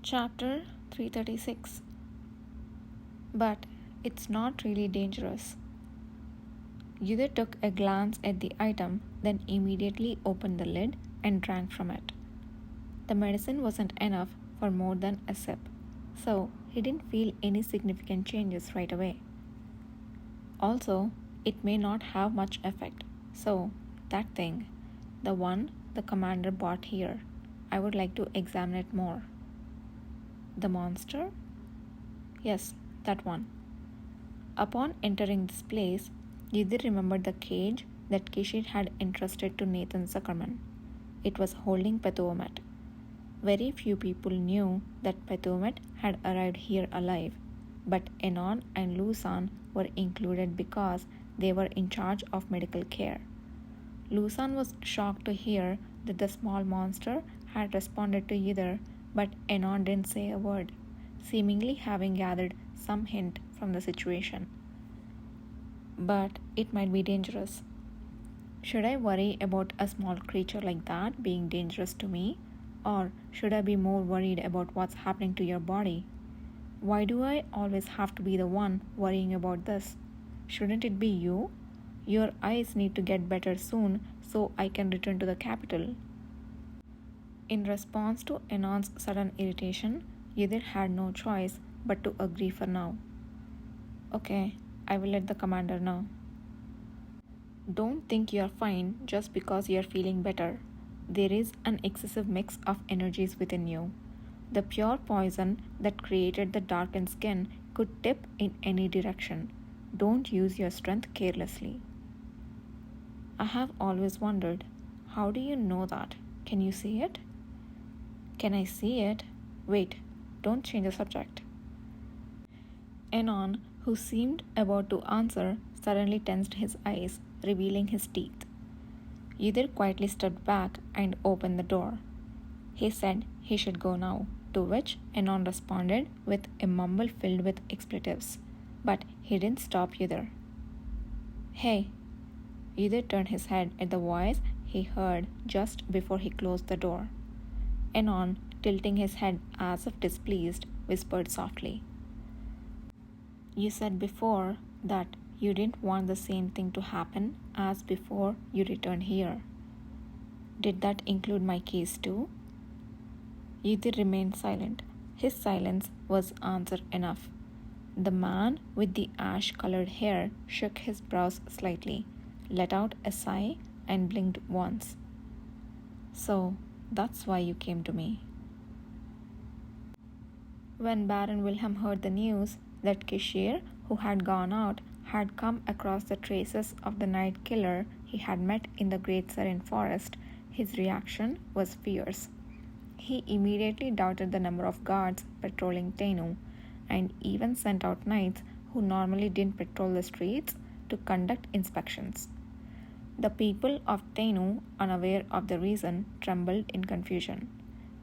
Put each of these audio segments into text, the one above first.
Chapter 336. But it's not really dangerous. Yudhir took a glance at the item, then immediately opened the lid and drank from it. The medicine wasn't enough for more than a sip, so he didn't feel any significant changes right away. Also, it may not have much effect, so that thing, the one the commander bought here, I would like to examine it more. The monster? Yes, that one. Upon entering this place, Yudhir remembered the cage that Kishir had entrusted to Nathan Zuckerman. It was holding Pethuomet. Very few people knew that Pethuomet had arrived here alive, but Enon and Lusan were included because they were in charge of medical care. Lusan was shocked to hear that the small monster had responded to Yudhir, but Enon didn't say a word, seemingly having gathered some hint from the situation. But it might be dangerous. Should I worry about a small creature like that being dangerous to me? Or should I be more worried about what's happening to your body? Why do I always have to be the one worrying about this? Shouldn't it be you? Your eyes need to get better soon so I can return to the capital. In response to Enon's sudden irritation, Yudhir had no choice but to agree for now. Okay, I will let the commander know. Don't think you're fine just because you're feeling better. There is an excessive mix of energies within you. The pure poison that created the darkened skin could tip in any direction. Don't use your strength carelessly. I have always wondered, how do you know that? Can you see it? Can I see it? Wait, don't change the subject. Enon, who seemed about to answer, suddenly tensed his eyes, revealing his teeth. Yudhir quietly stepped back and opened the door. He said he should go now, to which Enon responded with a mumble filled with expletives. But he didn't stop Yudhir. Hey! Yudhir turned his head at the voice he heard just before he closed the door. Enon, tilting his head as if displeased, whispered softly. You said before that you didn't want the same thing to happen as before you returned here. Did that include my case too? Yudhir remained silent. His silence was answer enough. The man with the ash-colored hair shook his brows slightly, let out a sigh, and blinked once. So, that's why you came to me. When Baron Wilhelm heard the news that Kishir, who had gone out, had come across the traces of the night killer he had met in the Great Serene Forest, his reaction was fierce. He immediately doubted the number of guards patrolling Tennu, and even sent out knights who normally didn't patrol the streets to conduct inspections. The people of Tennu, unaware of the reason, trembled in confusion.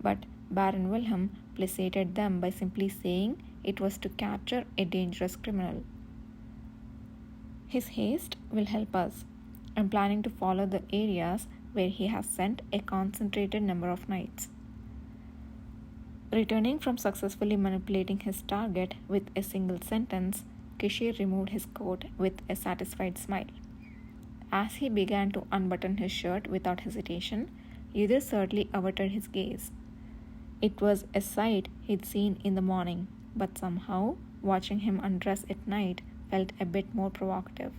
But Baron Wilhelm placated them by simply saying it was to capture a dangerous criminal. His haste will help us. I'm planning to follow the areas where he has sent a concentrated number of knights. Returning from successfully manipulating his target with a single sentence, Kishir removed his coat with a satisfied smile. As he began to unbutton his shirt without hesitation, Yudhir certainly averted his gaze. It was a sight he'd seen in the morning, but somehow, watching him undress at night felt a bit more provocative.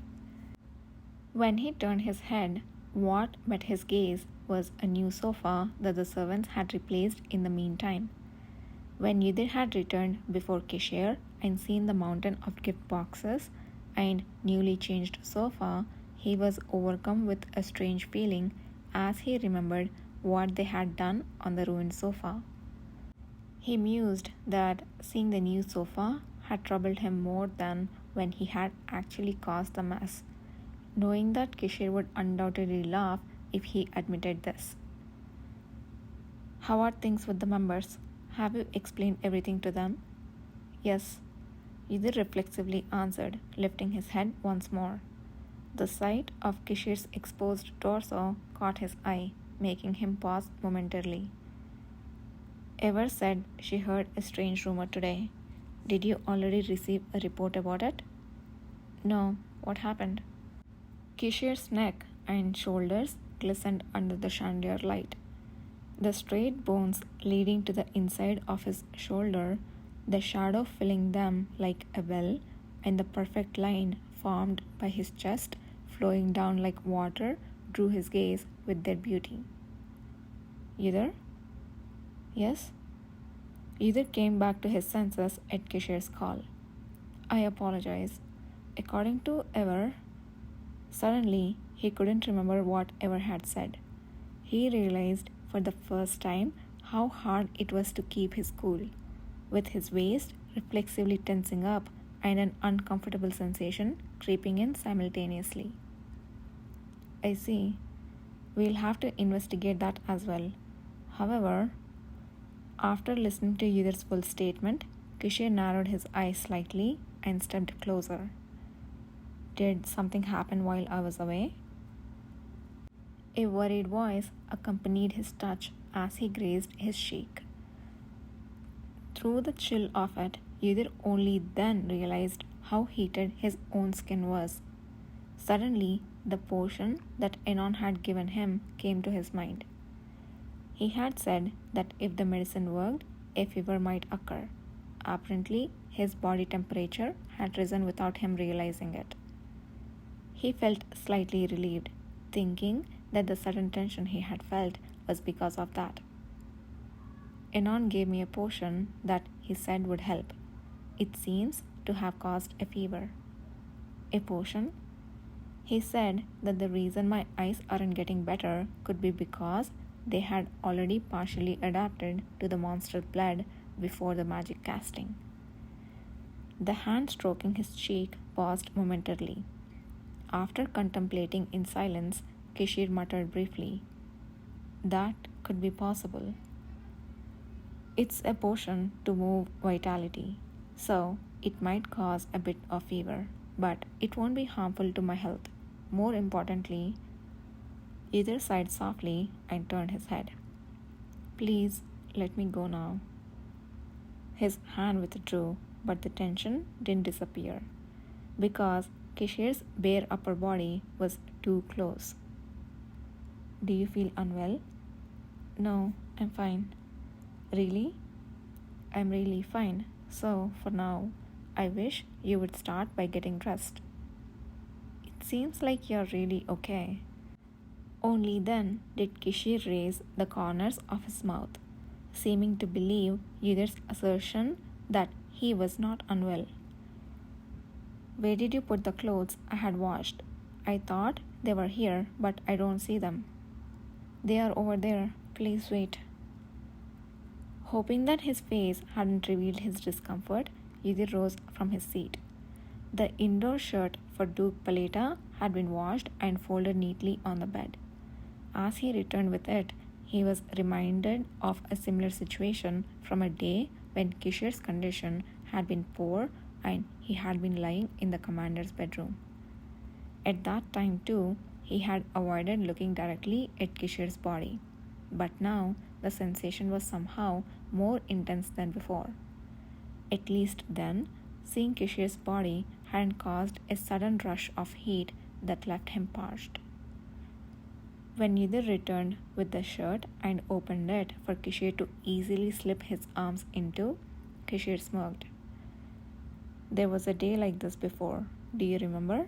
When he turned his head, what met his gaze was a new sofa that the servants had replaced in the meantime. When Yudhir had returned before Kishir and seen the mountain of gift boxes and newly changed sofa, he was overcome with a strange feeling as he remembered what they had done on the ruined sofa. He mused that seeing the new sofa had troubled him more than when he had actually caused the mess, knowing that Kishir would undoubtedly laugh if he admitted this. How are things with the members? Have you explained everything to them? Yes, Yudhir reflexively answered, lifting his head once more. The sight of Kishir's exposed torso caught his eye, making him pause momentarily. Ever said she heard a strange rumor today. Did you already receive a report about it? No. What happened? Kishir's neck and shoulders glistened under the chandelier light. The straight bones leading to the inside of his shoulder, the shadow filling them like a well, and the perfect line formed by his chest flowing down like water drew his gaze with their beauty. Either? Yes? Either came back to his senses at Kishir's call. I apologize. According to Ever, suddenly he couldn't remember what Ever had said. He realized for the first time how hard it was to keep his cool, with his waist reflexively tensing up and an uncomfortable sensation creeping in simultaneously. I see. We'll have to investigate that as well. However, after listening to Yudir's full statement, Kishir narrowed his eyes slightly and stepped closer. Did something happen while I was away? A worried voice accompanied his touch as he grazed his cheek. Through the chill of it, Yudir only then realized how heated his own skin was. Suddenly, the potion that Enon had given him came to his mind. He had said that if the medicine worked, a fever might occur. Apparently, his body temperature had risen without him realizing it. He felt slightly relieved, thinking that the sudden tension he had felt was because of that. Enon gave me a potion that he said would help. It seems to have caused a fever. A potion? He said that the reason my eyes aren't getting better could be because they had already partially adapted to the monster blood before the magic casting. The hand stroking his cheek paused momentarily. After contemplating in silence, Kishir muttered briefly, "That could be possible. It's a potion to move vitality, so it might cause a bit of fever, but it won't be harmful to my health. More importantly," Either sighed softly and turned his head. "Please let me go now." His hand withdrew, but the tension didn't disappear because Kishir's bare upper body was too close. "Do you feel unwell?" "No, I'm fine." "Really?" "I'm really fine. So, for now, I wish you would start by getting dressed." "It seems like you're really okay." Only then did Kishir raise the corners of his mouth, seeming to believe Yudir's assertion that he was not unwell. "Where did you put the clothes I had washed? I thought they were here, but I don't see them." "They are over there. Please wait." Hoping that his face hadn't revealed his discomfort, Yudir rose from his seat. The indoor shirt for Duke Paleta had been washed and folded neatly on the bed. As he returned with it, he was reminded of a similar situation from a day when Kishir's condition had been poor and he had been lying in the commander's bedroom. At that time, too, he had avoided looking directly at Kishir's body, but now the sensation was somehow more intense than before. At least then, seeing Kishir's body hadn't caused a sudden rush of heat that left him parched. When Yudir returned with the shirt and opened it for Kishir to easily slip his arms into, Kishir smirked. "There was a day like this before. Do you remember?"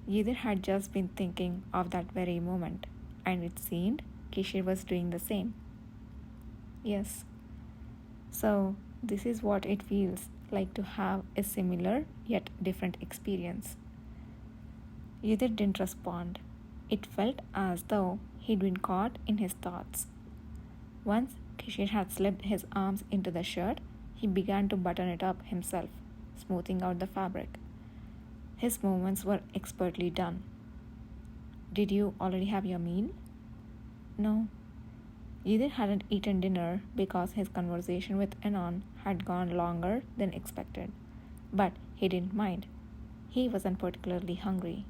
Yudir had just been thinking of that very moment, and it seemed Kishir was doing the same. "Yes." "So, this is what it feels like to have a similar yet different experience." Yudir didn't respond. It felt as though he'd been caught in his thoughts. Once Kishir had slipped his arms into the shirt, he began to button it up himself, smoothing out the fabric. His movements were expertly done. "Did you already have your meal?" "No." Yudir hadn't eaten dinner because his conversation with Enon had gone longer than expected, but he didn't mind. He wasn't particularly hungry.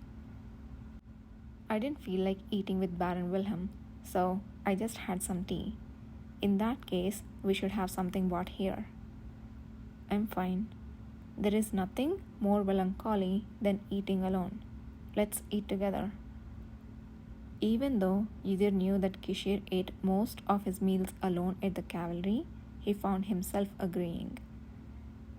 "I didn't feel like eating with Baron Wilhelm, so I just had some tea." In that case, we should have something bought here. I'm fine. There is nothing more melancholy than eating alone. Let's eat together. Even though Yudhir knew that Kishir ate most of his meals alone at the cavalry, he found himself agreeing.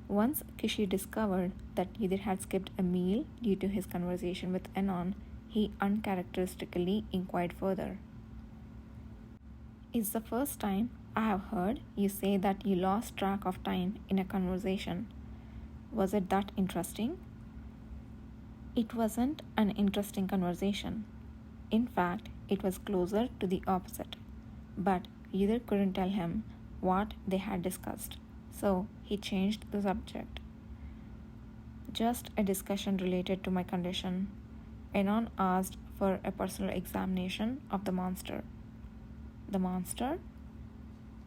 Once Kishir discovered that Yudhir had skipped a meal due to his conversation with Anon, he uncharacteristically inquired further. It's the first time I have heard you say that you lost track of time in a conversation. Was it that interesting? It wasn't an interesting conversation. In fact, it was closer to the opposite. But Yudhir couldn't tell him what they had discussed, so he changed the subject. Just a discussion related to my condition. Anon asked for a personal examination of the monster. The monster?